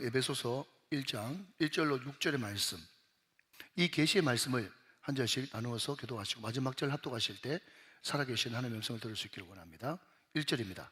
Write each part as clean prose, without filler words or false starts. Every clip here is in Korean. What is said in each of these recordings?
에베소서 1장 1절로 6절의 말씀, 이 계시의 말씀을 한 절씩 나누어서 기도하시고 마지막 절 합독하실 때 살아계신 하나님의 음성을 들을 수 있기를 원합니다. 1절입니다.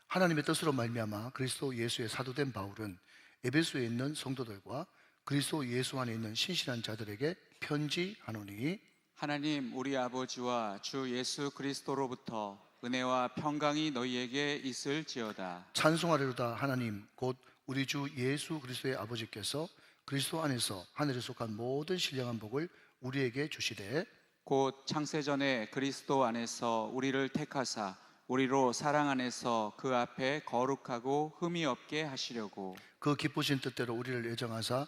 하나님의 뜻으로 말미암아 그리스도 예수의 사도된 바울은 에베소에 있는 성도들과 그리스도 예수 안에 있는 신실한 자들에게 편지하노니, 하나님 우리 아버지와 주 예수 그리스도로부터 은혜와 평강이 너희에게 있을지어다. 찬송하리로다. 하나님 곧 우리 주 예수 그리스도의 아버지께서 그리스도 안에서 하늘에 속한 모든 신령한 복을 우리에게 주시되, 곧 창세전에 그리스도 안에서 우리를 택하사 우리로 사랑 안에서 그 앞에 거룩하고 흠이 없게 하시려고 그 기쁘신 뜻대로 우리를 예정하사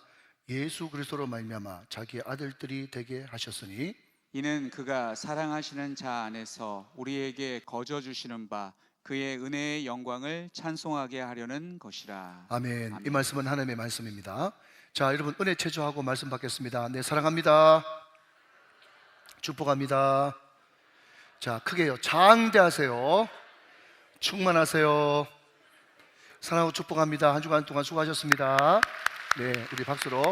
예수 그리스도로 말미암아 자기의 아들들이 되게 하셨으니, 이는 그가 사랑하시는 자 안에서 우리에게 거저 주시는 바 그의 은혜의 영광을 찬송하게 하려는 것이라. 아멘. 아멘. 이 말씀은 하나님의 말씀입니다. 자, 여러분 은혜 체조하고 말씀 받겠습니다. 네, 사랑합니다. 축복합니다. 자, 크게요. 장대하세요. 충만하세요. 사랑하고 축복합니다. 한 주간 동안 수고하셨습니다. 네, 우리 박수로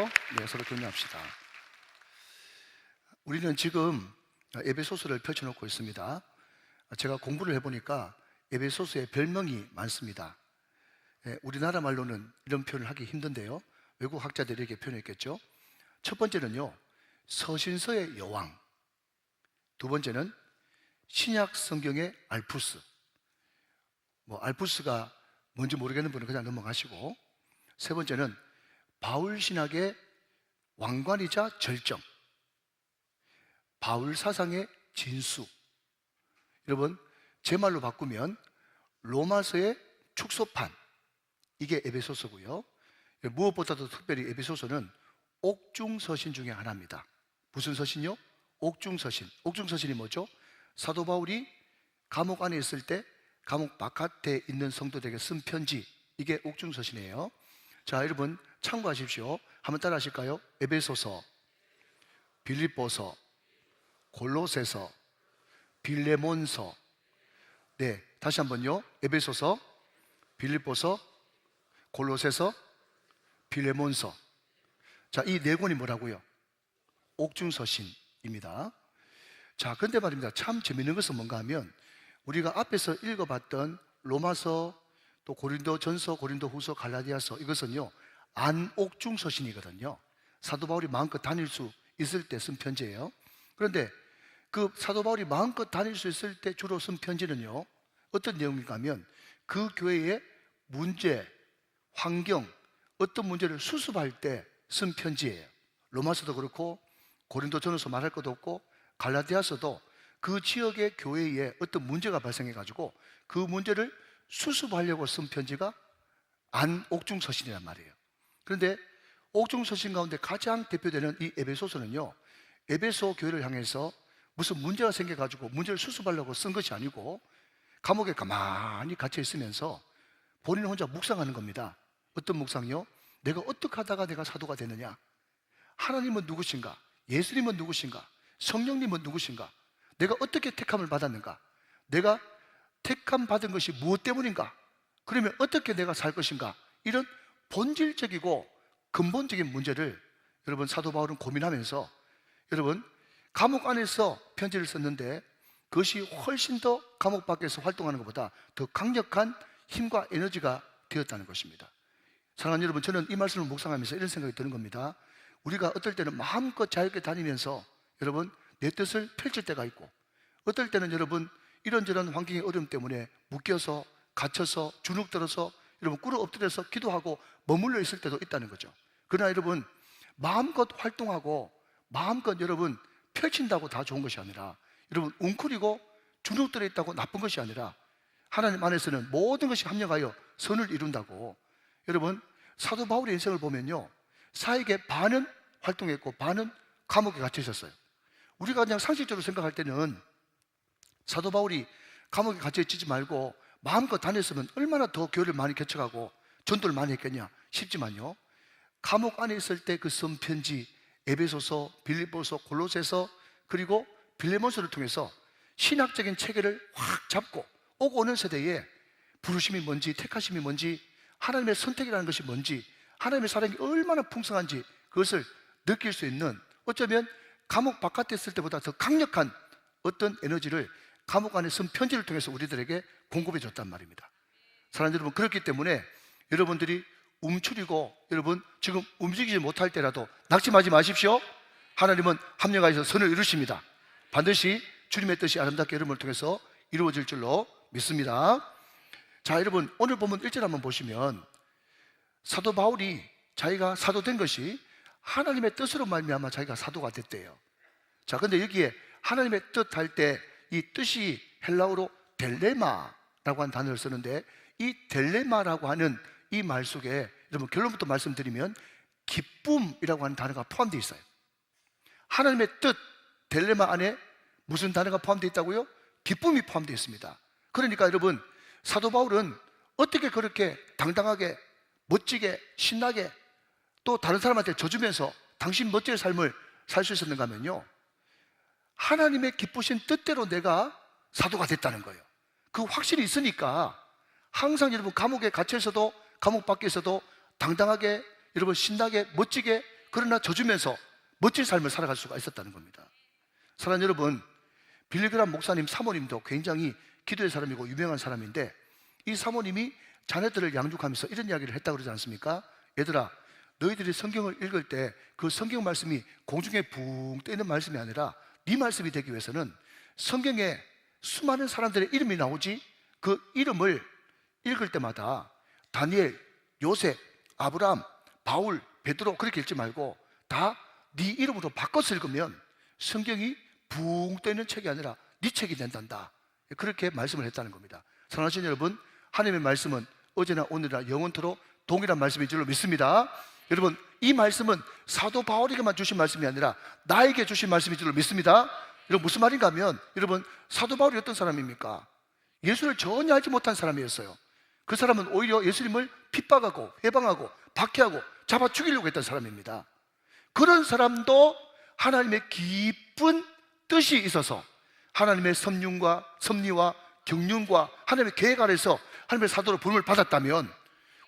서로 격려합시다. 우리는 지금 에베소서를 펼쳐놓고 있습니다. 제가 공부를 해보니까 에베소서에 별명이 많습니다. 우리나라 말로는 이런 표현을 하기 힘든데요, 외국 학자들이 이렇게 표현했겠죠. 첫 번째는요, 서신서의 여왕. 두 번째는 신약 성경의 알프스. 알프스가 뭔지 모르겠는 분은 그냥 넘어가시고, 세 번째는 바울 신학의 왕관이자 절정, 바울 사상의 진수. 여러분, 제 말로 바꾸면 로마서의 축소판, 이게 에베소서고요. 무엇보다도 특별히 에베소서는 옥중서신 중에 하나입니다. 무슨 서신요? 옥중서신. 옥중서신이 뭐죠? 사도 바울이 감옥 안에 있을 때 감옥 바깥에 있는 성도들에게 쓴 편지, 이게 옥중서신이에요. 자, 여러분 참고하십시오. 한번 따라 하실까요? 에베소서, 빌립보서, 골로새서, 빌레몬서. 네, 다시 한번요. 에베소서, 빌립보서, 골로새서, 빌레몬서. 자, 이 네 권이 뭐라고요? 옥중서신입니다. 자, 그런데 말입니다. 참 재밌는 것은 뭔가 하면, 우리가 앞에서 읽어봤던 로마서, 또 고린도전서, 고린도후서, 갈라디아서, 이것은요 안옥중서신이거든요. 사도 바울이 마음껏 다닐 수 있을 때 쓴 편지예요. 그런데 그 사도 바울이 마음껏 다닐 수 있을 때 주로 쓴 편지는요, 어떤 내용인가 하면 그 교회의 문제, 환경, 어떤 문제를 수습할 때 쓴 편지예요. 로마서도 그렇고 고린도전서 말할 것도 없고 갈라디아서도 그 지역의 교회에 어떤 문제가 발생해가지고 그 문제를 수습하려고 쓴 편지가 안옥중서신이란 말이에요. 그런데 옥중서신 가운데 가장 대표되는 이 에베소서는요, 에베소 교회를 향해서 무슨 문제가 생겨가지고 문제를 수습하려고 쓴 것이 아니고 감옥에 가만히 갇혀 있으면서 본인 혼자 묵상하는 겁니다. 어떤 묵상이요? 내가 어떻게 하다가 내가 사도가 되느냐? 하나님은 누구신가? 예수님은 누구신가? 성령님은 누구신가? 내가 어떻게 택함을 받았는가? 내가 택함 받은 것이 무엇 때문인가? 그러면 어떻게 내가 살 것인가? 이런 본질적이고 근본적인 문제를 여러분 사도 바울은 고민하면서, 여러분 감옥 안에서 편지를 썼는데 그것이 훨씬 더 감옥 밖에서 활동하는 것보다 더 강력한 힘과 에너지가 되었다는 것입니다. 사랑하는 여러분, 저는 이 말씀을 묵상하면서 이런 생각이 드는 겁니다. 우리가 어떨 때는 마음껏 자유롭게 다니면서 여러분 내 뜻을 펼칠 때가 있고, 어떨 때는 여러분 이런저런 환경의 어려움 때문에 묶여서 갇혀서 주눅들어서 여러분 꿇어 엎드려서 기도하고 머물러 있을 때도 있다는 거죠. 그러나 여러분 마음껏 활동하고 마음껏 여러분 펼친다고 다 좋은 것이 아니라, 여러분 웅크리고 주눅들어 있다고 나쁜 것이 아니라 하나님 안에서는 모든 것이 합력하여 선을 이룬다고. 여러분 사도 바울의 인생을 보면요, 사역의 반은 활동했고 반은 감옥에 갇혀 있었어요. 우리가 그냥 상식적으로 생각할 때는 사도 바울이 감옥에 갇혀 있지 말고 마음껏 다녔으면 얼마나 더 교회를 많이 개척하고 전도를 많이 했겠냐 싶지만요, 감옥 안에 있을 때 그 쓴 편지 에베소서, 빌립보서, 골로새서, 그리고 빌레몬서를 통해서 신학적인 체계를 확 잡고 오고 오는 세대에 부르심이 뭔지 택하심이 뭔지 하나님의 선택이라는 것이 뭔지, 하나님의 사랑이 얼마나 풍성한지 그것을 느낄 수 있는, 어쩌면 감옥 바깥에 있을 때보다 더 강력한 어떤 에너지를 감옥 안에 쓴 편지를 통해서 우리들에게 공급해 줬단 말입니다. 사랑하는 여러분, 그렇기 때문에 여러분들이 움츠리고 여러분 지금 움직이지 못할 때라도 낙심하지 마십시오. 하나님은 합력하여서 선을 이루십니다. 반드시 주님의 뜻이 아름답게 여러분을 통해서 이루어질 줄로 믿습니다. 자, 여러분 오늘 본문 1절 한번 보시면 사도 바울이 자기가 사도된 것이 하나님의 뜻으로 말미암아 자기가 사도가 됐대요. 자, 근데 여기에 하나님의 뜻 할 때 이 뜻이 헬라어로 델레마라고 하는 단어를 쓰는데, 이 델레마라고 하는 이 말 속에 여러분 결론부터 말씀드리면 기쁨이라고 하는 단어가 포함되어 있어요. 하나님의 뜻 델레마 안에 무슨 단어가 포함되어 있다고요? 기쁨이 포함되어 있습니다. 그러니까 여러분 사도 바울은 어떻게 그렇게 당당하게 멋지게 신나게 또 다른 사람한테 져주면서 당신 멋진 삶을 살 수 있었는가 하면요, 하나님의 기쁘신 뜻대로 내가 사도가 됐다는 거예요. 그 확신이 있으니까 항상 여러분 감옥에 갇혀서도 감옥 밖에서도 당당하게 여러분 신나게 멋지게 그러나 져주면서 멋진 삶을 살아갈 수가 있었다는 겁니다. 사랑하는 여러분, 빌리그람 목사님 사모님도 굉장히 기도의 사람이고 유명한 사람인데, 이 사모님이 자녀들을 양육하면서 이런 이야기를 했다고 그러지 않습니까? 얘들아, 너희들이 성경을 읽을 때 그 성경 말씀이 공중에 붕 떠있는 말씀이 아니라 네 말씀이 되기 위해서는 성경에 수많은 사람들의 이름이 나오지, 그 이름을 읽을 때마다 다니엘, 요셉, 아브라함, 바울, 베드로 그렇게 읽지 말고 다 네 이름으로 바꿔서 읽으면 성경이 붕 떠있는 책이 아니라 네 책이 된단다. 그렇게 말씀을 했다는 겁니다. 사랑하시는 여러분, 하나님의 말씀은 어제나 오늘이나 영원토록 동일한 말씀인 줄로 믿습니다. 여러분, 이 말씀은 사도 바울에게만 주신 말씀이 아니라 나에게 주신 말씀인 줄로 믿습니다. 여러분, 무슨 말인가 하면, 여러분 사도 바울이 어떤 사람입니까? 예수를 전혀 알지 못한 사람이었어요. 그 사람은 오히려 예수님을 핍박하고 해방하고 박해하고 잡아 죽이려고 했던 사람입니다. 그런 사람도 하나님의 깊은 뜻이 있어서 하나님의 섭리와 경륜과 하나님의 계획 아래서 하나님의 사도로 부름을 받았다면,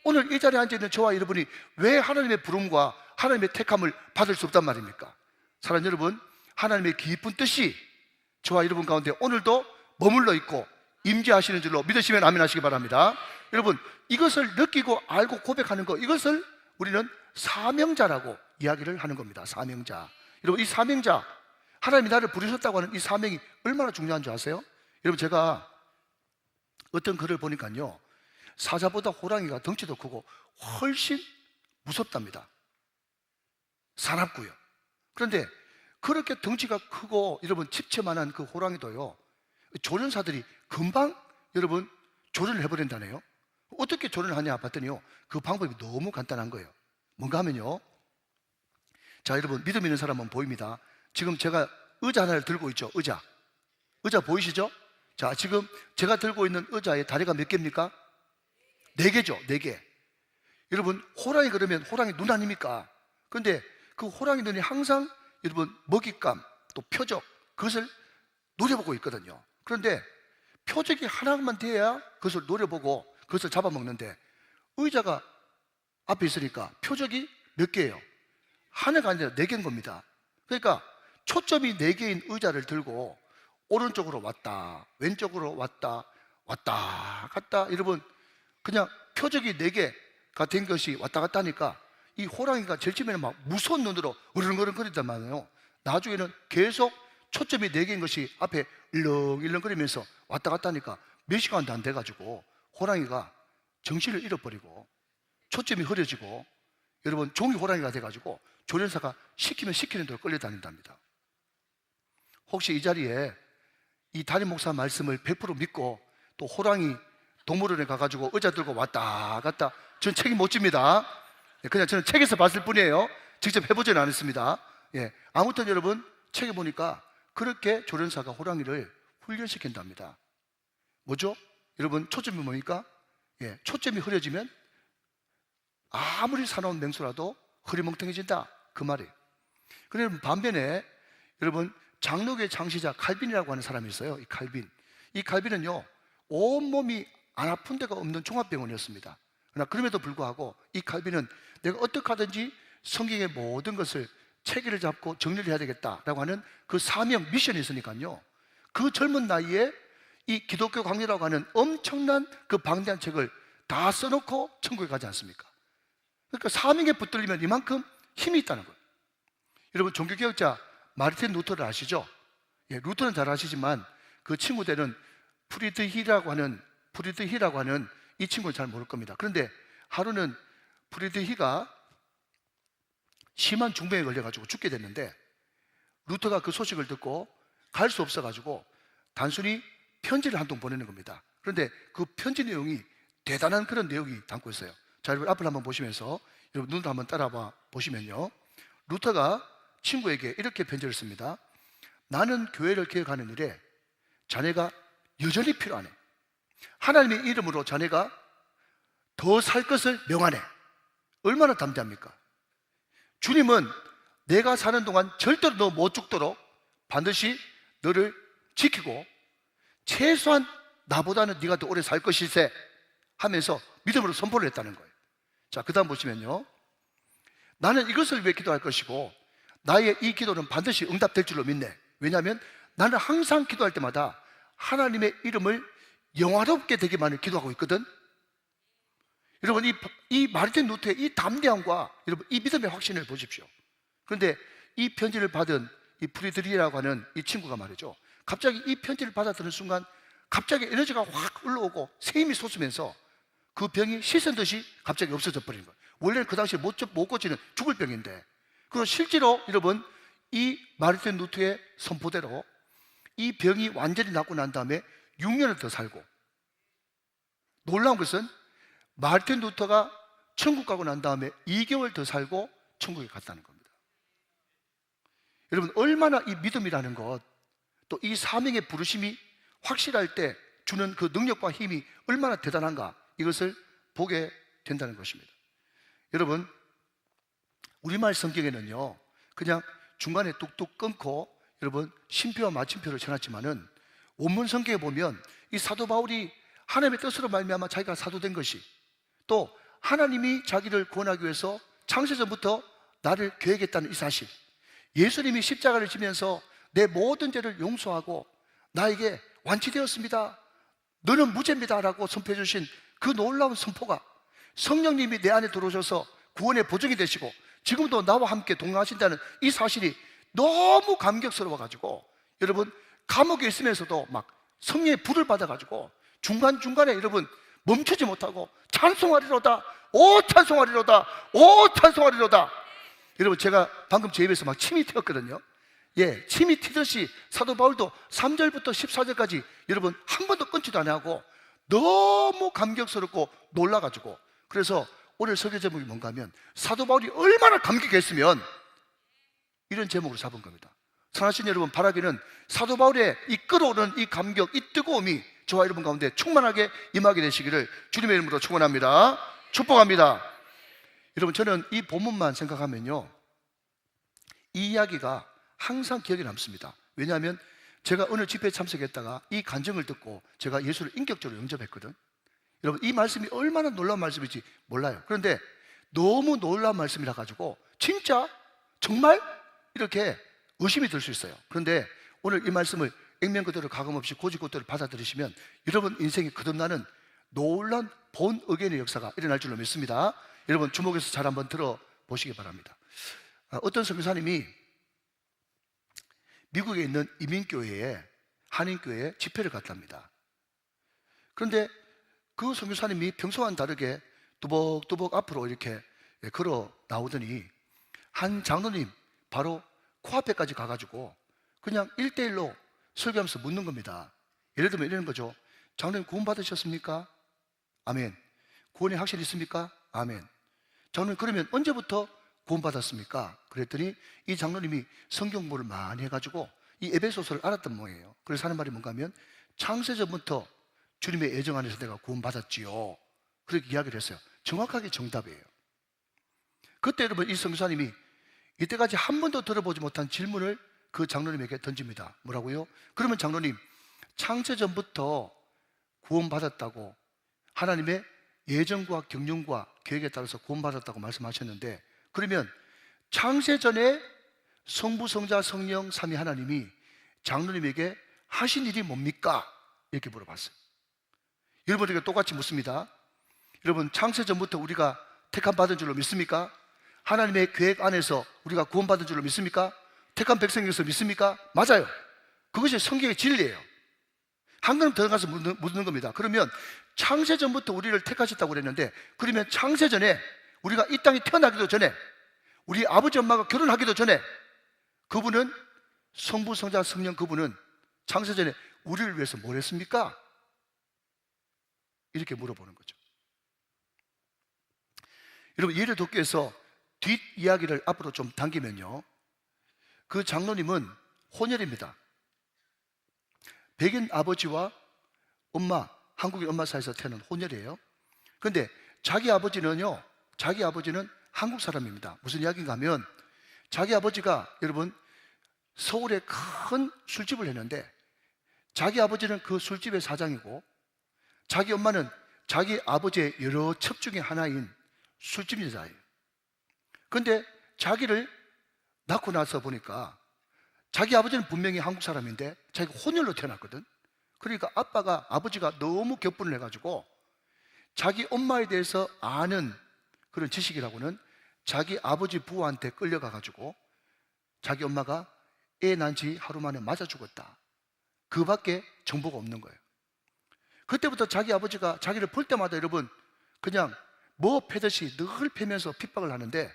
오늘 이 자리에 앉아있는 저와 여러분이 왜 하나님의 부름과 하나님의 택함을 받을 수 없단 말입니까? 사랑하는 여러분, 하나님의 깊은 뜻이 저와 여러분 가운데 오늘도 머물러 있고 임재하시는 줄로 믿으시면 아멘 하시기 바랍니다. 여러분, 이것을 느끼고 알고 고백하는 것, 이것을 우리는 사명자라고 이야기를 하는 겁니다. 사명자. 여러분, 이 사명자, 하나님이 나를 부르셨다고 하는 이 사명이 얼마나 중요한 줄 아세요? 여러분, 제가 어떤 글을 보니까요, 사자보다 호랑이가 덩치도 크고 훨씬 무섭답니다. 사납고요. 그런데 그렇게 덩치가 크고 여러분 칩채만한 그 호랑이도요, 조련사들이 금방 여러분 조련을 해버린다네요. 어떻게 조련을 하냐 봤더니요, 그 방법이 너무 간단한 거예요. 뭔가 하면요, 자 여러분, 믿음 있는 사람은 보입니다. 지금 제가 의자 하나를 들고 있죠. 의자 보이시죠? 자, 지금 제가 들고 있는 의자의 다리가 몇 개입니까? 4개죠. 4개. 여러분, 호랑이 그러면 호랑이 눈 아닙니까? 그런데 그 호랑이 눈이 항상 여러분 먹잇감 또 표적, 그것을 노려보고 있거든요. 그런데 표적이 하나만 돼야 그것을 노려보고 그것을 잡아먹는데, 의자가 앞에 있으니까 표적이 몇 개예요? 하나가 아니라 4개인 겁니다. 그러니까 초점이 4개인 의자를 들고 오른쪽으로 왔다 왼쪽으로 왔다 갔다, 여러분 그냥 표적이 4개가 된 것이 왔다 갔다 하니까 이 호랑이가 제일 처음에는 막 무서운 눈으로 으르렁으르렁 거리단 말이에요. 나중에는 계속 초점이 4개인 것이 앞에 일렁일렁거리면서 왔다 갔다 하니까 몇 시간도 안 돼가지고 호랑이가 정신을 잃어버리고 초점이 흐려지고 여러분 종이 호랑이가 돼가지고 조련사가 시키면 시키는 대로 끌려다닌답니다. 혹시 이 자리에 이 담임 목사 말씀을 100% 믿고 또 호랑이 동물원에 가가지고 의자 들고 왔다 갔다, 전 책임 못 집니다. 그냥 저는 책에서 봤을 뿐이에요. 직접 해보지는 않았습니다. 예, 아무튼 여러분 책에 보니까 그렇게 조련사가 호랑이를 훈련시킨답니다. 뭐죠? 여러분 초점이 뭡니까? 예, 초점이 흐려지면 아무리 사나운 맹수라도 흐리멍텅해진다, 그 말이에요. 그런데 반면에 여러분 장로교의 창시자 칼빈이라고 하는 사람이 있어요. 이 칼빈은요, 온몸이 안 아픈 데가 없는 종합병원이었습니다. 그러나 그럼에도 불구하고 이 칼빈은 내가 어떻게 하든지 성경의 모든 것을 체계를 잡고 정리를 해야 되겠다라고 하는 그 사명, 미션이 있으니까요. 그 젊은 나이에 이 기독교 강요라고 하는 엄청난 그 방대한 책을 다 써놓고 천국에 가지 않습니까? 그러니까 사명에 붙들리면 이만큼 힘이 있다는 거예요. 여러분, 종교개혁자 마르틴 루터를 아시죠? 예, 루터는 잘 아시지만 그 친구들은 프리드히라고 하는 이 친구는 잘 모를 겁니다. 그런데 하루는 프리드히가 심한 중병에 걸려가지고 죽게 됐는데, 루터가 그 소식을 듣고 갈 수 없어가지고 단순히 편지를 한 통 보내는 겁니다. 그런데 그 편지 내용이 대단한 그런 내용이 담고 있어요. 자, 여러분 앞을 한번 보시면서 여러분 눈도 한번 따라봐 보시면요, 루터가 친구에게 이렇게 편지를 씁니다. 나는 교회를 개혁하는 일에 자네가 여전히 필요하네. 하나님의 이름으로 자네가 더 살 것을 명하네. 얼마나 담대합니까? 주님은 내가 사는 동안 절대로 너 못 죽도록 반드시 너를 지키고 최소한 나보다는 네가 더 오래 살 것일세 하면서 믿음으로 선포를 했다는 거예요. 자, 그 다음 보시면요, 나는 이것을 위해 기도할 것이고 나의 이 기도는 반드시 응답될 줄로 믿네. 왜냐하면 나는 항상 기도할 때마다 하나님의 이름을 영화롭게 되기만을 기도하고 있거든. 여러분, 이 마르틴 루터의 이 담대함과 여러분 이 믿음의 확신을 보십시오. 그런데 이 편지를 받은 이 프리드리히라고 하는 이 친구가 말이죠, 갑자기 이 편지를 받아들은 순간 갑자기 에너지가 확 흘러오고 새 힘이 솟으면서 그 병이 씻은 듯이 갑자기 없어져 버린 거예요. 원래는 그 당시에 못 고치는 죽을 병인데, 그리고 실제로 여러분 이 마르틴 루터의 선포대로 이 병이 완전히 낫고 난 다음에 6년을 더 살고, 놀라운 것은 마르틴 루터가 천국 가고 난 다음에 2개월 더 살고 천국에 갔다는 겁니다. 여러분, 얼마나 이 믿음이라는 것, 또 이 사명의 부르심이 확실할 때 주는 그 능력과 힘이 얼마나 대단한가, 이것을 보게 된다는 것입니다. 여러분, 우리말 성경에는요 그냥 중간에 뚝뚝 끊고 여러분 쉼표와 마침표를 쳐놨지만은 원문 성경에 보면 이 사도 바울이 하나님의 뜻으로 말미암아 자기가 사도된 것이, 또 하나님이 자기를 구원하기 위해서 창세전부터 나를 계획했다는 이 사실, 예수님이 십자가를 지면서 내 모든 죄를 용서하고 나에게 완치되었습니다, 너는 무죄입니다 라고 선포해 주신 그 놀라운 선포가, 성령님이 내 안에 들어오셔서 구원의 보증이 되시고 지금도 나와 함께 동행하신다는 이 사실이 너무 감격스러워 가지고 여러분 감옥에 있으면서도 막 성령의 불을 받아 가지고 중간중간에 여러분 멈추지 못하고 찬송하리로다, 오 찬송하리로다, 오 찬송하리로다. 여러분, 제가 방금 제 입에서 막 침이 튀었거든요. 예, 침이 튀듯이 사도 바울도 3절부터 14절까지 여러분 한 번도 끊지도 안 하고 너무 감격스럽고 놀라가지고, 그래서 오늘 설교 제목이 뭔가 하면 사도 바울이 얼마나 감격했으면 이런 제목으로 잡은 겁니다. 사랑하신 여러분, 바라기는 사도 바울의 이 끓어오르는 이 감격, 이 뜨거움이 저와 여러분 가운데 충만하게 임하게 되시기를 주님의 이름으로 축원합니다. 축복합니다. 여러분, 저는 이 본문만 생각하면요 이 이야기가 항상 기억에 남습니다. 왜냐하면 제가 어느 집회에 참석했다가 이 간증을 듣고 제가 예수를 인격적으로 영접했거든. 여러분, 이 말씀이 얼마나 놀라운 말씀인지 몰라요. 그런데 너무 놀라운 말씀이라 가지고 진짜 정말 이렇게 의심이 들 수 있어요. 그런데 오늘 이 말씀을 액면 그대로 가감없이 고집 그대로 받아들이시면 여러분 인생이 거듭나는 놀라운 본 의견의 역사가 일어날 줄로 믿습니다. 여러분 주목해서 잘 한번 들어보시기 바랍니다. 어떤 선교사님이 미국에 있는 이민교회에, 한인교회에 집회를 갔답니다. 그런데 그 선교사님이 평소와는 다르게 뚜벅뚜벅 앞으로 이렇게 걸어 나오더니 한 장로님 바로 코앞에까지 가가지고 그냥 1대1로 설교하면서 묻는 겁니다. 예를 들면 이러는 거죠. 장로님 구원 받으셨습니까? 아멘. 구원이 확실히 있습니까? 아멘. 장로님 그러면 언제부터 구원 받았습니까? 그랬더니 이 장로님이 성경 공부를 많이 해가지고 이 에베소서를 알았던 모양이에요. 그래서 하는 말이 뭔가 하면 창세전부터 주님의 애정 안에서 내가 구원 받았지요, 그렇게 이야기를 했어요. 정확하게 정답이에요. 그때 여러분 이 선교사님이 이때까지 한 번도 들어보지 못한 질문을 그 장로님에게 던집니다. 뭐라고요? 그러면 장로님, 창세전부터 구원받았다고 하나님의 예정과 경륜과 계획에 따라서 구원받았다고 말씀하셨는데, 그러면 창세 전에 성부, 성자, 성령 삼위 하나님이 장로님에게 하신 일이 뭡니까? 이렇게 물어봤어요. 여러분에게 똑같이 묻습니다. 여러분, 창세 전부터 우리가 택함 받은 줄로 믿습니까? 하나님의 계획 안에서 우리가 구원받은 줄로 믿습니까? 택한 백성에서 믿습니까? 맞아요. 그것이 성경의 진리예요. 한 걸음 더 들어가서 묻는 겁니다. 그러면 창세 전부터 우리를 택하셨다고 그랬는데, 그러면 창세 전에 우리가 이 땅에 태어나기도 전에, 우리 아버지 엄마가 결혼하기도 전에 그분은 성부, 성자, 성령, 그분은 창세 전에 우리를 위해서 뭘 했습니까? 이렇게 물어보는 거죠. 여러분, 예를 돕기 위해서 뒷이야기를 앞으로 좀 당기면요, 그 장로님은 혼혈입니다. 백인 아버지와 엄마, 한국인 엄마 사이에서 태어난 혼혈이에요. 그런데 자기 아버지는 한국 사람입니다. 무슨 이야기인가 하면, 자기 아버지가 여러분 서울에 큰 술집을 했는데, 자기 아버지는 그 술집의 사장이고, 자기 엄마는 자기 아버지의 여러 첩 중에 하나인 술집 여자예요. 그런데 자기를 낳고 나서 보니까 자기 아버지는 분명히 한국 사람인데 자기가 혼혈로 태어났거든. 그러니까 아버지가 너무 격분을 해가지고 자기 엄마에 대해서 아는 그런 지식이라고는 자기 아버지 부하한테 끌려가가지고 자기 엄마가 애 낳은 지 하루 만에 맞아 죽었다, 그 밖에 정보가 없는 거예요. 그때부터 자기 아버지가 자기를 볼 때마다 여러분 그냥 뭐 패듯이 늘 패면서 핍박을 하는데,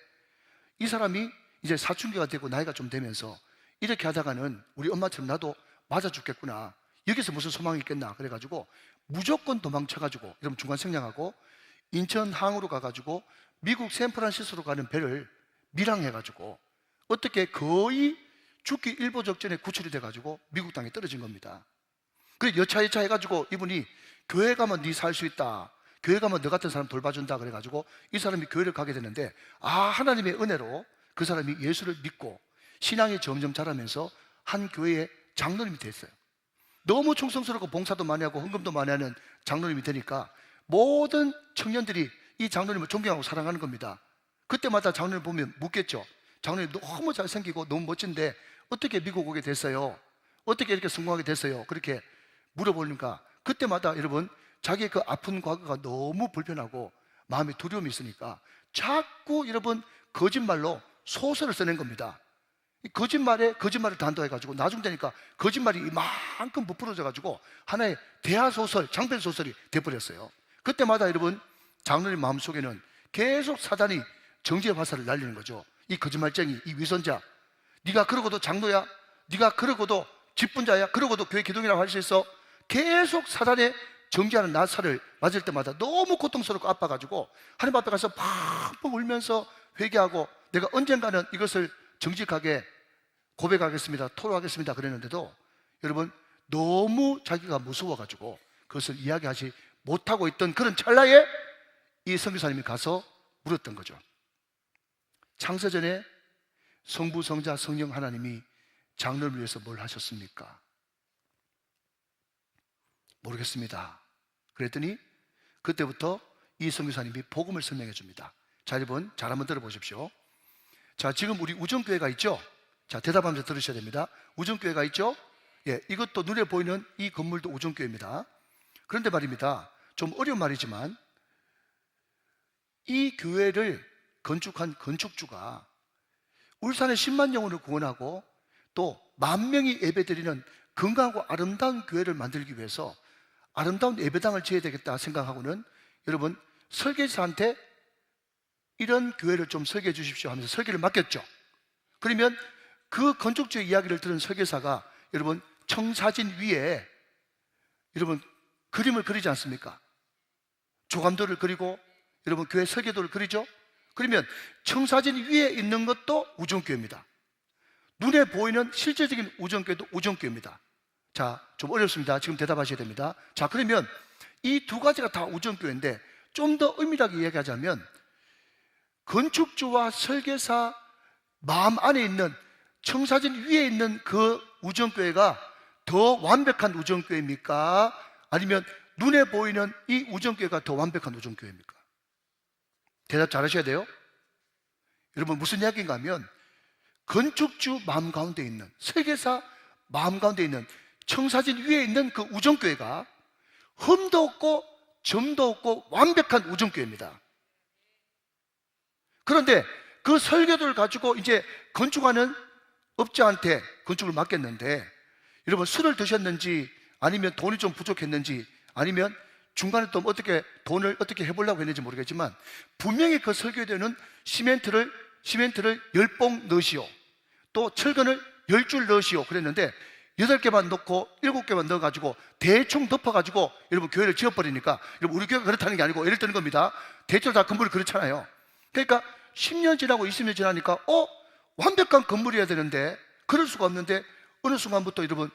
이 사람이 이제 사춘기가 되고 나이가 좀 되면서 이렇게 하다가는 우리 엄마처럼 나도 맞아 죽겠구나, 여기서 무슨 소망이 있겠나 그래가지고 무조건 도망쳐가지고 여러분 중간생략하고 인천항으로 가가지고 미국 샌프란시스코로 가는 배를 밀항해가지고 어떻게 거의 죽기 일보 적전에 구출이 돼가지고 미국 땅에 떨어진 겁니다. 그래서 여차 해가지고 이분이 교회 가면 네 살 수 있다, 교회 가면 너 같은 사람 돌봐준다 그래가지고 이 사람이 교회를 가게 됐는데, 하나님의 은혜로 그 사람이 예수를 믿고 신앙이 점점 자라면서 한 교회의 장로님이 됐어요. 너무 충성스럽고 봉사도 많이 하고 헌금도 많이 하는 장로님이 되니까 모든 청년들이 이 장로님을 존경하고 사랑하는 겁니다. 그때마다 장로님 보면 묻겠죠. 장로님 너무 잘생기고 너무 멋진데 어떻게 미국 오게 됐어요? 어떻게 이렇게 성공하게 됐어요? 그렇게 물어보니까 그때마다 여러분 자기의 그 아픈 과거가 너무 불편하고 마음에 두려움이 있으니까 자꾸 여러분 거짓말로 소설을 써낸 겁니다. 거짓말을 단도해가지고 나중 되니까 거짓말이 이만큼 부풀어져가지고 하나의 대하소설, 장편소설이 돼버렸어요. 그때마다 여러분 장로님 마음속에는 계속 사단이 정죄의 화살을 날리는 거죠. 이 거짓말쟁이, 이 위선자, 네가 그러고도 장로야, 네가 그러고도 직분자야, 그러고도 교회 기동이라고 할 수 있어. 계속 사단의 정죄하는 나사를 맞을 때마다 너무 고통스럽고 아파가지고 하나님 앞에 가서 펑펑 울면서 회개하고 내가 언젠가는 이것을 정직하게 고백하겠습니다, 토로하겠습니다 그랬는데도 여러분 너무 자기가 무서워가지고 그것을 이야기하지 못하고 있던 그런 찰나에 이 선교사님이 가서 물었던 거죠. 창세전에 성부, 성자, 성령 하나님이 장로를 위해서 뭘 하셨습니까? 모르겠습니다. 그랬더니 그때부터 이 선교사님이 복음을 설명해 줍니다. 자, 여러분 잘 한번 들어보십시오. 자, 지금 우리 우정교회가 있죠? 자, 대답하면서 들으셔야 됩니다. 우정교회가 있죠? 예, 이것도 눈에 보이는 이 건물도 우정교회입니다. 그런데 말입니다, 좀 어려운 말이지만 이 교회를 건축한 건축주가 울산의 10만 영혼을 구원하고 또 10,000명이 예배드리는 건강하고 아름다운 교회를 만들기 위해서 아름다운 예배당을 지어야 되겠다 생각하고는 여러분 설계사한테 이런 교회를 좀 설계해 주십시오 하면서 설계를 맡겼죠. 그러면 그 건축주의 이야기를 들은 설계사가 여러분 청사진 위에 여러분 그림을 그리지 않습니까? 조감도를 그리고 여러분 교회 설계도를 그리죠. 그러면 청사진 위에 있는 것도 우정교회입니다. 눈에 보이는 실제적인 우정교회도 우정교회입니다. 자, 좀 어렵습니다. 지금 대답하셔야 됩니다. 자, 그러면 이 두 가지가 다 우정교회인데 좀 더 은밀하게 이야기하자면 건축주와 설계사 마음 안에 있는 청사진 위에 있는 그 우정교회가 더 완벽한 우정교회입니까? 아니면 눈에 보이는 이 우정교회가 더 완벽한 우정교회입니까? 대답 잘 하셔야 돼요. 여러분, 무슨 이야기인가 하면 건축주 마음 가운데 있는, 설계사 마음 가운데 있는, 청사진 위에 있는 그 우정교회가 흠도 없고 점도 없고 완벽한 우정교회입니다. 그런데 그 설계도를 가지고 이제 건축하는 업자한테 건축을 맡겼는데, 여러분, 술을 드셨는지 아니면 돈이 좀 부족했는지 아니면 중간에 또 어떻게 돈을 어떻게 해보려고 했는지 모르겠지만, 분명히 그 설계도에는 시멘트를 10봉 넣으시오, 또 철근을 10줄 넣으시오 그랬는데 8개만 넣고 7개만 넣어가지고 대충 덮어가지고 여러분 교회를 지어버리니까, 여러분 우리 교회가 그렇다는 게 아니고 예를 드는 겁니다. 대체로 다 건물이 그렇잖아요. 그러니까 10년 지나고 20년 지나니까 완벽한 건물이어야 되는데 그럴 수가 없는데, 어느 순간부터 여러분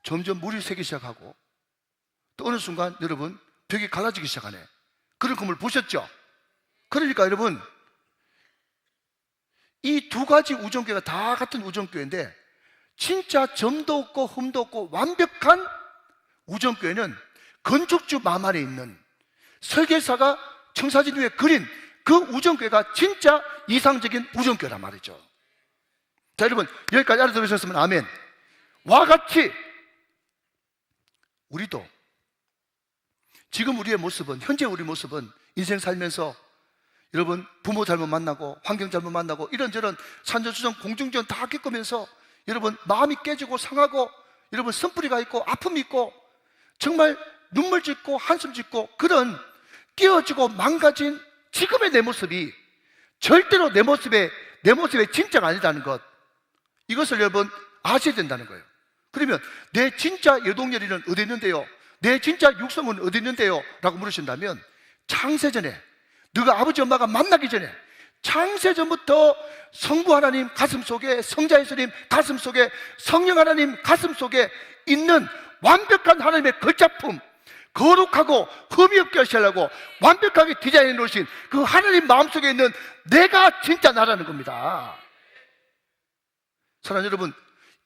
점점 물이 새기 시작하고, 또 어느 순간 여러분 벽이 갈라지기 시작하네. 그런 건물 보셨죠? 그러니까 여러분, 이 두 가지 우정교회가 다 같은 우정교회인데, 진짜 점도 없고 흠도 없고 완벽한 우정교회는 건축주 마음 안에 있는, 설계사가 청사진 위에 그린 그 우정교회가 진짜 이상적인 우정교회란 말이죠. 자, 여러분 여기까지 알아들으셨으면 아멘. 와 같이 우리도 지금 우리의 모습은, 현재 우리 모습은 인생 살면서 여러분 부모 잘못 만나고 환경 잘못 만나고 이런저런 산전수전 공중전 다 겪으면서 여러분 마음이 깨지고 상하고, 여러분 선뿌리가 있고 아픔이 있고 정말 눈물 짓고 한숨 짓고 그런 깨어지고 망가진 지금의 내 모습이 절대로 내 모습의 진짜가 아니라는 것, 이것을 여러분 아셔야 된다는 거예요. 그러면 내 진짜 여동열이는 어디 있는데요? 내 진짜 육성은 어디 있는데요? 라고 물으신다면, 창세전에 너가 아버지 엄마가 만나기 전에 창세전부터 성부 하나님 가슴속에, 성자 예수님 가슴속에, 성령 하나님 가슴속에 있는 완벽한 하나님의 걸작품, 거룩하고 흠이 없게 하시려고 완벽하게 디자인해 놓으신 그 하나님 마음속에 있는 내가 진짜 나라는 겁니다. 사랑하는 여러분,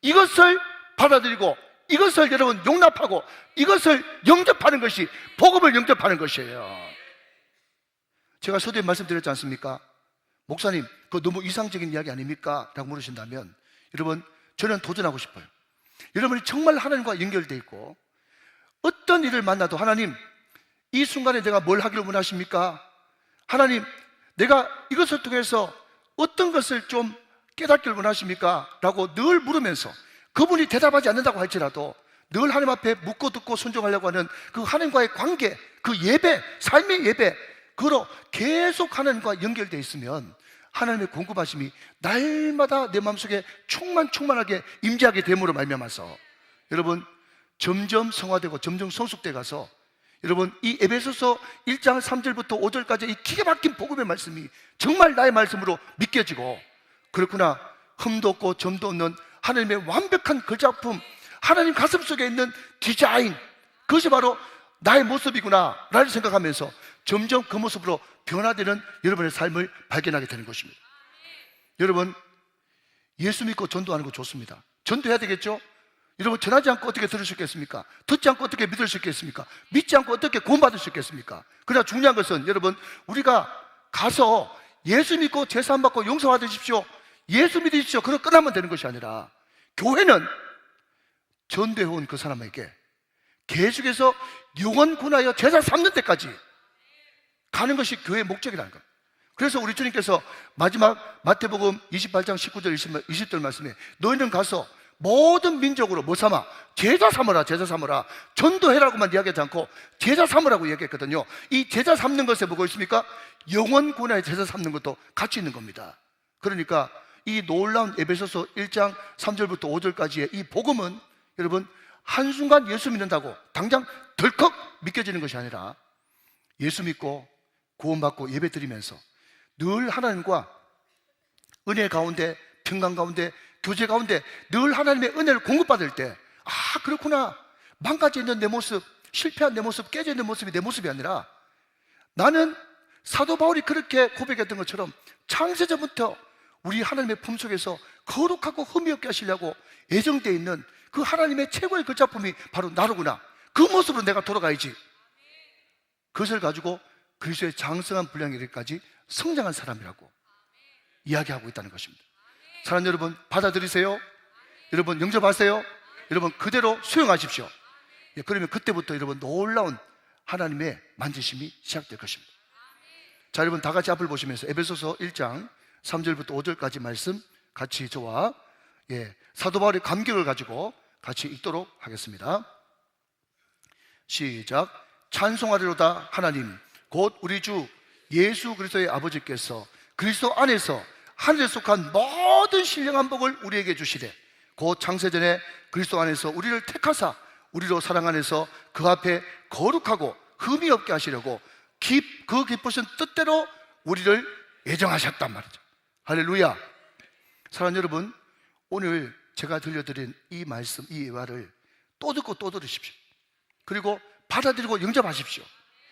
이것을 받아들이고 이것을 여러분 용납하고 이것을 영접하는 것이 복음을 영접하는 것이에요. 제가 서두에 말씀드렸지 않습니까? 목사님, 그거 너무 이상적인 이야기 아닙니까? 라고 물으신다면, 여러분 저는 도전하고 싶어요. 여러분이 정말 하나님과 연결되어 있고 어떤 일을 만나도 하나님, 이 순간에 내가 뭘 하기를 원하십니까? 하나님, 내가 이것을 통해서 어떤 것을 좀 깨닫기를 원하십니까? 라고 늘 물으면서, 그분이 대답하지 않는다고 할지라도 늘 하나님 앞에 묻고 듣고 순종하려고 하는 그 하나님과의 관계, 그 예배, 삶의 예배, 그로 계속 하나님과 연결되어 있으면 하나님의 공급하심이 날마다 내 마음속에 충만하게 임재하게 됨으로 말미암아서 여러분 점점 성화되고 점점 성숙돼 가서, 여러분 이 에베소서 1장 3절부터 5절까지 이 기가 막힌 복음의 말씀이 정말 나의 말씀으로 믿겨지고, 그렇구나, 흠도 없고 점도 없는 하나님의 완벽한 그 작품, 하나님 가슴속에 있는 디자인, 그것이 바로 나의 모습이구나 라를 생각하면서 점점 그 모습으로 변화되는 여러분의 삶을 발견하게 되는 것입니다. 여러분, 예수 믿고 전도하는 거 좋습니다. 전도해야 되겠죠? 여러분, 전하지 않고 어떻게 들을 수 있겠습니까? 듣지 않고 어떻게 믿을 수 있겠습니까? 믿지 않고 어떻게 구원받을 수 있겠습니까? 그러나 중요한 것은 여러분, 우리가 가서 예수 믿고 제사 받고 용서 받으십시오, 예수 믿으십시오, 그럼 끝나면 되는 것이 아니라, 교회는 전도해온 그 사람에게 계속해서 영원 군하여 제사 삼는 데까지 가는 것이 교회의 목적이라는 것. 그래서 우리 주님께서 마지막 마태복음 28장 19절 20절 말씀에, 너희는 가서 모든 민족으로 뭐 삼아? 제자 삼으라, 제자 삼으라. 전도해라고만 이야기하지 않고 제자 삼으라고 이야기했거든요. 이 제자 삼는 것에 뭐가 있습니까? 영원 군하여 제자 삼는 것도 같이 있는 겁니다. 그러니까 이 놀라운 에베소서 1장 3절부터 5절까지의 이 복음은 여러분 한순간 예수 믿는다고 당장 덜컥 믿겨지는 것이 아니라, 예수 믿고 구원받고 예배 드리면서 늘 하나님과 은혜 가운데, 평강 가운데, 교제 가운데 늘 하나님의 은혜를 공급받을 때, 아 그렇구나, 망가져 있는 내 모습, 실패한 내 모습, 깨져 있는 모습이 내 모습이 아니라, 나는 사도 바울이 그렇게 고백했던 것처럼 창세전부터 우리 하나님의 품속에서 거룩하고 흠이 없게 하시려고 예정되어 있는 그 하나님의 최고의 그 작품이 바로 나로구나, 그 모습으로 내가 돌아가야지. 그것을 가지고 그리스도의 장성한 분량에 이르기까지 성장한 사람이라고 이야기하고 있다는 것입니다. 사랑하는 여러분, 받아들이세요. 여러분 영접하세요. 여러분 그대로 수용하십시오. 예, 그러면 그때부터 여러분 놀라운 하나님의 만지심이 시작될 것입니다. 자, 여러분 다 같이 앞을 보시면서 에베소서 1장 3절부터 5절까지 말씀 같이 저와 사도 바울의 감격을 가지고 같이 읽도록 하겠습니다. 시작. 찬송하리로다 하나님 곧 우리 주 예수 그리스도의 아버지께서 그리스도 안에서 하늘에 속한 모든 신령한 복을 우리에게 주시되 곧 창세전에 그리스도 안에서 우리를 택하사 우리로 사랑 안에서 그 앞에 거룩하고 흠이 없게 하시려고 그 기쁘신 뜻대로 우리를 예정하셨단 말이죠. 할렐루야. 사랑하는 여러분, 오늘 제가 들려드린 이 말씀, 이 예화를 또 듣고 또 들으십시오. 그리고 받아들이고 영접하십시오.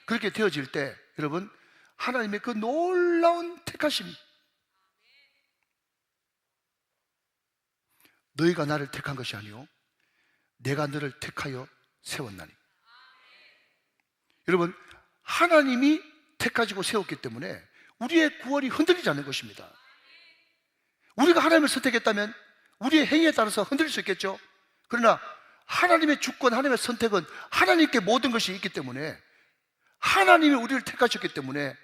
그렇게 되어질 때 여러분, 하나님의 그 놀라운 택하심이, 너희가 나를 택한 것이 아니요 내가 너를 택하여 세웠나니. 여러분, 하나님이 택하시고 세웠기 때문에 우리의 구원이 흔들리지 않는 것입니다. 우리가 하나님을 선택했다면 우리의 행위에 따라서 흔들릴 수 있겠죠. 그러나 하나님의 주권, 하나님의 선택은 하나님께 모든 것이 있기 때문에, 하나님이 우리를 택하셨기 때문에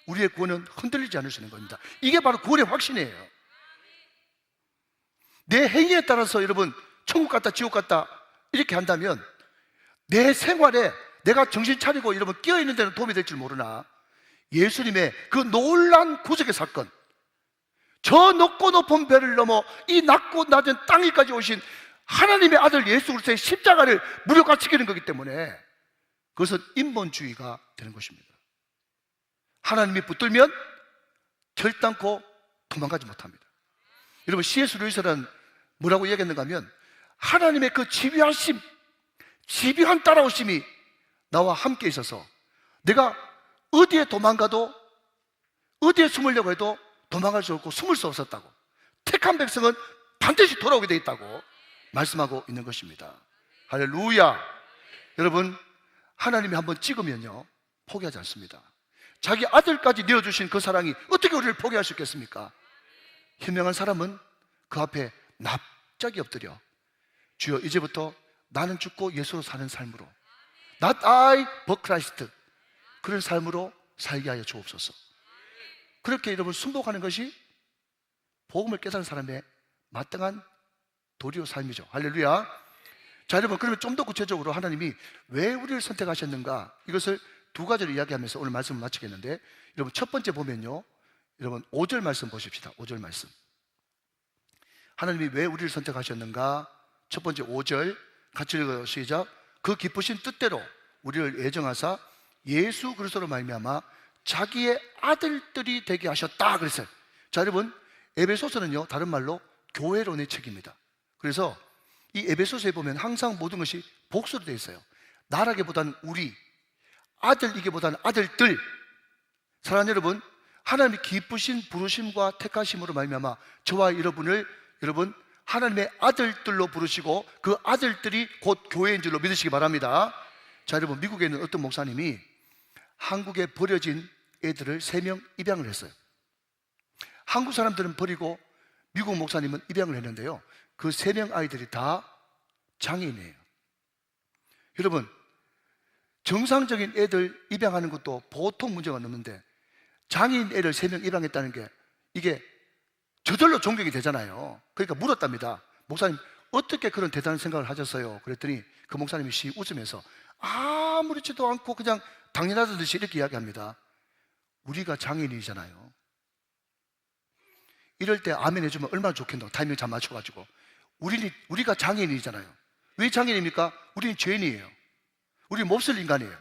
우리의 구원은 흔들리지 않을 수 있는 겁니다. 이게 바로 구원의 확신이에요. 내 행위에 따라서 여러분 천국 갔다 지옥 갔다 이렇게 한다면 내 생활에 내가 정신 차리고 여러분 깨어있는 데는 도움이 될 줄 모르나, 예수님의 그 놀라운 구속의 사건, 저 높고 높은 별을 넘어 이 낮고 낮은 땅 위까지 오신 하나님의 아들 예수 그리스도의 십자가를 무력화시키는 거기 때문에 그것은 인본주의가 되는 것입니다. 하나님이 붙들면 결단코 도망가지 못합니다. 여러분, C.S. 루이스는 뭐라고 얘기했는가 하면, 하나님의 그 집요하심, 집요한 따라오심이 나와 함께 있어서 내가 어디에 도망가도, 어디에 숨으려고 해도 도망갈 수 없고 숨을 수 없었다고, 택한 백성은 반드시 돌아오게 돼 있다고 말씀하고 있는 것입니다. 할렐루야. 여러분, 하나님이 한번 찍으면요 포기하지 않습니다. 자기 아들까지 내어주신 그 사랑이 어떻게 우리를 포기할 수 있겠습니까? 현명한 사람은 그 앞에 납작이 엎드려, 주여 이제부터 나는 죽고 예수로 사는 삶으로, Not I but Christ, 그런 삶으로 살게 하여 주옵소서. 그렇게 여러분 순복하는 것이 복음을 깨달은 사람의 마땅한 도리요 삶이죠. 할렐루야. 자, 여러분, 그러면 좀 더 구체적으로 하나님이 왜 우리를 선택하셨는가, 이것을 두 가지로 이야기하면서 오늘 말씀을 마치겠는데, 여러분 첫 번째 보면요, 여러분 5절 말씀 보십시다. 5절 말씀. 하나님이 왜 우리를 선택하셨는가? 첫 번째 5절 같이 읽어요. 시작. 그 기쁘신 뜻대로 우리를 예정하사 예수 그리스도로 말미암아 자기의 아들들이 되게 하셨다 그랬어요. 자, 여러분, 에베소서는요 다른 말로 교회론의 책입니다. 그래서 이 에베소서에 보면 항상 모든 것이 복수로 되어 있어요. 나라기보다는 우리, 아들이기보다는 아들들. 사랑하는 여러분, 하나님이 기쁘신 부르심과 택하심으로 말미암아 저와 여러분을 여러분 하나님의 아들들로 부르시고 그 아들들이 곧 교회인 줄로 믿으시기 바랍니다. 자, 여러분, 미국에 있는 어떤 목사님이 한국에 버려진 애들을 3명 입양을 했어요. 한국 사람들은 버리고 미국 목사님은 입양을 했는데요, 그 3명 아이들이 다 장애인이에요. 여러분, 정상적인 애들 입양하는 것도 보통 문제가 없는데 장애인 애를 3명 입양했다는 게 이게 저절로 존경이 되잖아요. 그러니까 물었답니다. 목사님, 어떻게 그런 대단한 생각을 하셨어요? 그랬더니 그 목사님이 웃으면서 아무렇지도 않고 그냥 당연하듯이 이렇게 이야기합니다. 우리가 장애인이잖아요. 이럴 때 아멘 해주면 얼마나 좋겠노. 타이밍 잘 맞춰가지고. 우리가 장애인이잖아요. 왜 장애인입니까? 우리는 죄인이에요. 우리는 몹쓸 인간이에요.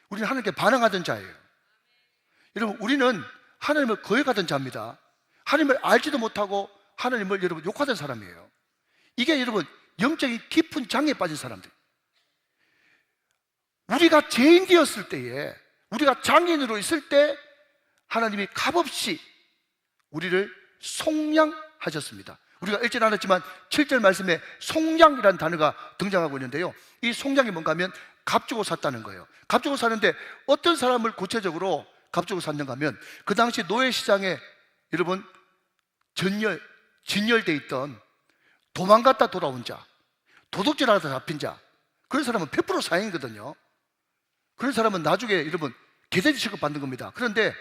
우리는 하나님께 반항하던 자예요. 여러분, 우리는 하나님을 거역하던 자입니다. 하나님을 알지도 못하고 하나님을 여러분 욕하던 사람이에요. 이게 여러분 영적인 깊은 장애에 빠진 사람들. 우리가 죄인 되었을 때에, 우리가 장애인으로 있을 때 하나님이 값없이 우리를 속량하셨습니다. 우리가 읽지 않았지만 7절 말씀에 속량이라는 단어가 등장하고 있는데요, 이 속량이 뭔가 하면 값주고 샀다는 거예요. 값주고 사는데 어떤 사람을 구체적으로 값주고 샀는가 하면 그 당시 노예시장에 여러분 진열돼 있던 도망갔다 돌아온 자, 도둑질하다 잡힌 자, 그런 사람은 100% 사형이거든요. 그런 사람은 나중에 여러분 개돼지 취급받는 겁니다. 그런데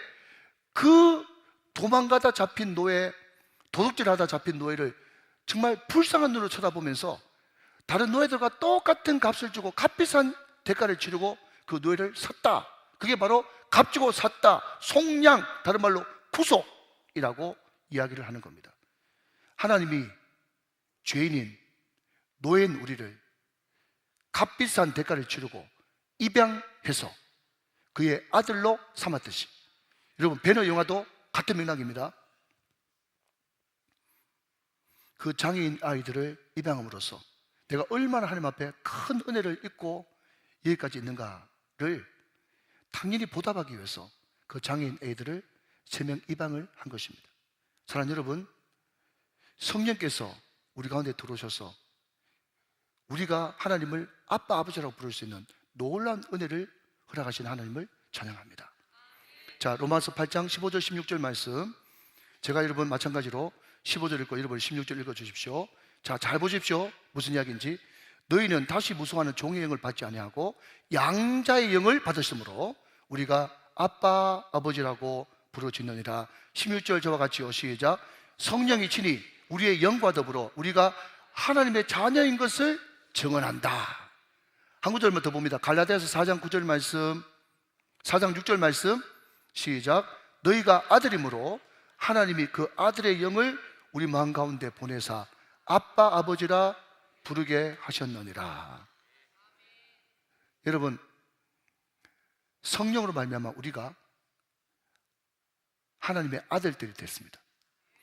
그 도망가다 잡힌 노예, 도둑질하다 잡힌 노예를 정말 불쌍한 눈으로 쳐다보면서 다른 노예들과 똑같은 값을 주고 값비싼 대가를 치르고 그 노예를 샀다. 그게 바로 값주고 샀다, 속량, 다른 말로 구속이라고 이야기를 하는 겁니다. 하나님이 죄인인 노예인 우리를 값비싼 대가를 치르고 입양해서 그의 아들로 삼았듯이, 여러분 배너 영화도 같은 맥락입니다. 그 장애인 아이들을 입양함으로써 내가 얼마나 하나님 앞에 큰 은혜를 입고 여기까지 있는가를 당연히 보답하기 위해서 그 장애인 아이들을 3명 입양을 한 것입니다. 사랑하는 여러분, 성령께서 우리 가운데 들어오셔서 우리가 하나님을 아빠 아버지라고 부를 수 있는 놀라운 은혜를 허락하신 하나님을 찬양합니다. 자, 로마서 8장 15절 16절 말씀, 제가 여러분 마찬가지로 15절 읽고 여러분 16절 읽어 주십시오. 자, 잘 보십시오. 무슨 이야기인지. 너희는 다시 무수하는 종의 영을 받지 아니하고 양자의 영을 받으심으로 우리가 아빠 아버지라고 부르짖느니라. 16절 저와 같이요, 시작. 성령이 친히 우리의 영과 더불어 우리가 하나님의 자녀인 것을 증언한다. 한 구절만 더 봅니다. 갈라디아서 4장 9절 말씀, 4장 6절 말씀, 시작. 너희가 아들이므로 하나님이 그 아들의 영을 우리 마음 가운데 보내사 아빠 아버지라 부르게 하셨느니라. 여러분, 성령으로 말미암아 우리가 하나님의 아들들이 됐습니다.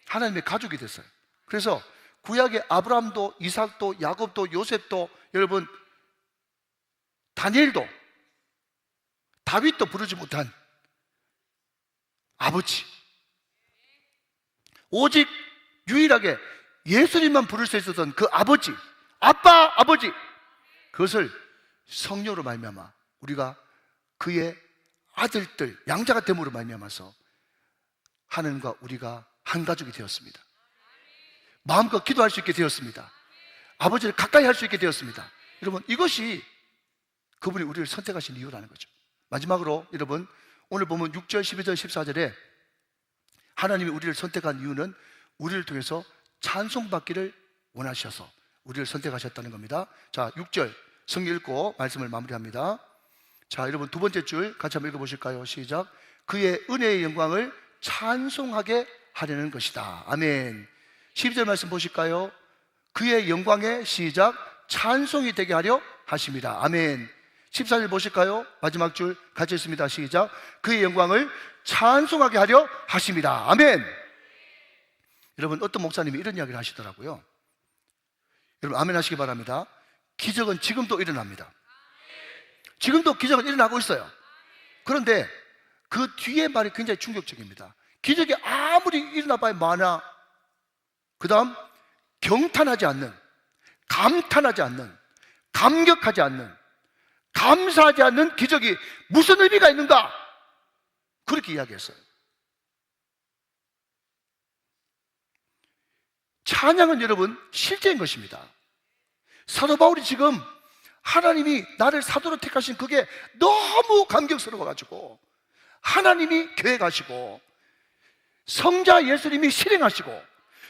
하나님의 가족이 됐어요. 그래서 구약의 아브라함도 이삭도 야곱도 요셉도 여러분 다니엘도 다윗도 부르지 못한 아버지, 오직 유일하게 예수님만 부를 수 있었던 그 아버지, 아빠 아버지, 그것을 성령으로 말미암아 우리가 그의 아들들, 양자가 됨으로 말미암아서 하나님과 우리가 한 가족이 되었습니다. 마음껏 기도할 수 있게 되었습니다. 아버지를 가까이 할 수 있게 되었습니다. 여러분, 이것이 그분이 우리를 선택하신 이유라는 거죠. 마지막으로 여러분, 오늘 보면 6절, 12절, 14절에 하나님이 우리를 선택한 이유는 우리를 통해서 찬송받기를 원하셔서 우리를 선택하셨다는 겁니다. 자, 6절 성경 읽고 말씀을 마무리합니다. 자, 여러분 두 번째 줄 같이 한번 읽어보실까요? 시작. 그의 은혜의 영광을 찬송하게 하려는 것이다. 아멘. 12절 말씀 보실까요? 그의 영광의 시작 찬송이 되게 하려 하십니다. 아멘. 14절 보실까요? 마지막 줄 같이 있습니다. 시작. 그의 영광을 찬송하게 하려 하십니다. 아멘. 여러분, 어떤 목사님이 이런 이야기를 하시더라고요. 여러분 아멘 하시기 바랍니다. 기적은 지금도 일어납니다. 지금도 기적은 일어나고 있어요. 그런데 그 뒤에 말이 굉장히 충격적입니다. 기적이 아무리 일어나봐야 많아. 그 다음 경탄하지 않는, 감탄하지 않는, 감격하지 않는, 감사하지 않는 기적이 무슨 의미가 있는가? 그렇게 이야기했어요. 찬양은 여러분 실제인 것입니다. 사도 바울이 지금 하나님이 나를 사도로 택하신 그게 너무 감격스러워가지고 하나님이 계획하시고 성자 예수님이 실행하시고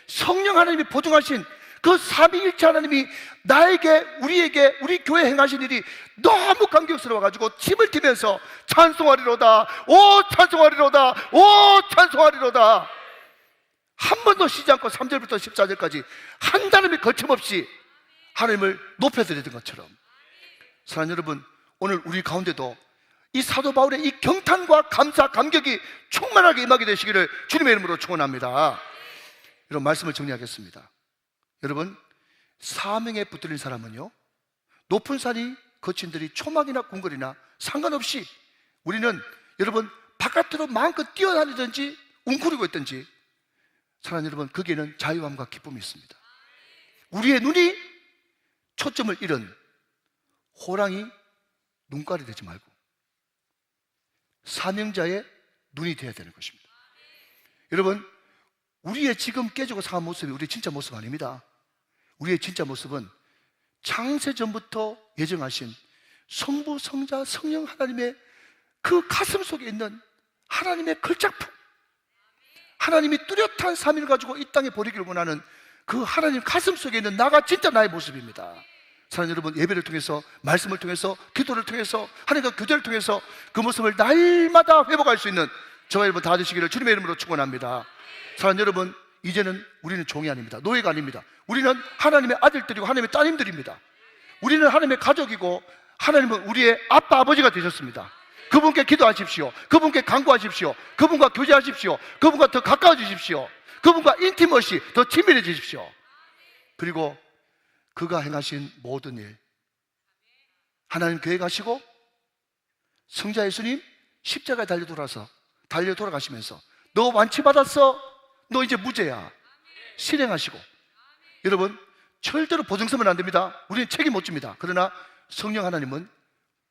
성령 하나님이 보증하신 그 삼위일체 하나님이 나에게, 우리에게, 우리 교회에 행하신 일이 너무 감격스러워가지고 침을 튀면서 찬송하리로다, 오 찬송하리로다, 오 찬송하리로다. 한 번도 쉬지 않고 3절부터 14절까지 한 단음이 거침없이 하나님을 높여드리던 것처럼, 사랑하는 여러분, 오늘 우리 가운데도 이 사도 바울의 이 경탄과 감사, 감격이 충만하게 임하게 되시기를 주님의 이름으로 축원합니다. 이런 말씀을 정리하겠습니다. 여러분, 사명에 붙들린 사람은요, 높은 산이 거친들이 초막이나 궁궐이나 상관없이 우리는 여러분 바깥으로 마음껏 뛰어다니든지 웅크리고 있든지, 사랑하는 여러분, 거기에는 자유함과 기쁨이 있습니다. 우리의 눈이 초점을 잃은 호랑이 눈깔이 되지 말고 사명자의 눈이 되어야 되는 것입니다. 여러분, 우리의 지금 깨지고 상한 모습이 우리의 진짜 모습 아닙니다. 우리의 진짜 모습은 창세전부터 예정하신 성부, 성자, 성령 하나님의 그 가슴 속에 있는 하나님의 걸작품, 하나님이 뚜렷한 삶을 가지고 이 땅에 버리기를 원하는 그 하나님 가슴 속에 있는 나가 진짜 나의 모습입니다. 사랑하는 여러분, 예배를 통해서, 말씀을 통해서, 기도를 통해서, 하나님과 교제를 통해서 그 모습을 날마다 회복할 수 있는 저와 여러분 다 되시기를 주님의 이름으로 축원합니다. 사랑하는 여러분, 이제는 우리는 종이 아닙니다. 노예가 아닙니다. 우리는 하나님의 아들들이고 하나님의 따님들입니다. 우리는 하나님의 가족이고 하나님은 우리의 아빠, 아버지가 되셨습니다. 그분께 기도하십시오. 그분께 간구하십시오. 그분과 교제하십시오. 그분과 더 가까워지십시오. 그분과 인티머시 더 친밀해지십시오. 그리고 그가 행하신 모든 일, 하나님 계획하시고 성자 예수님 십자가에 달려 돌아가시면서 너 완치받았어, 너 이제 무죄야, 실행하시고. 여러분, 절대로 보증 서면 안 됩니다. 우리는 책임 못 집니다. 그러나 성령 하나님은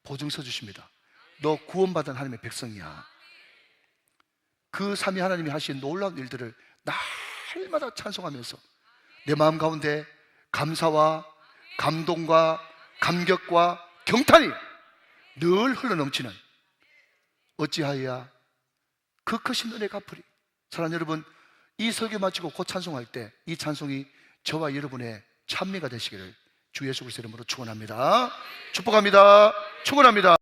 보증 서 주십니다. 너 구원받은 하나님의 백성이야. 그 삼위 하나님이 하신 놀라운 일들을 날마다 찬송하면서 내 마음 가운데 감사와 감동과 감격과 경탄이 늘 흘러넘치는, 어찌하여야 그 크신 은혜 갚으리. 사랑하는 여러분, 이 설교 마치고 곧 찬송할 때 이 찬송이 저와 여러분의 찬미가 되시기를 주 예수 그리스도의 이름으로 축원합니다. 축복합니다. 축원합니다.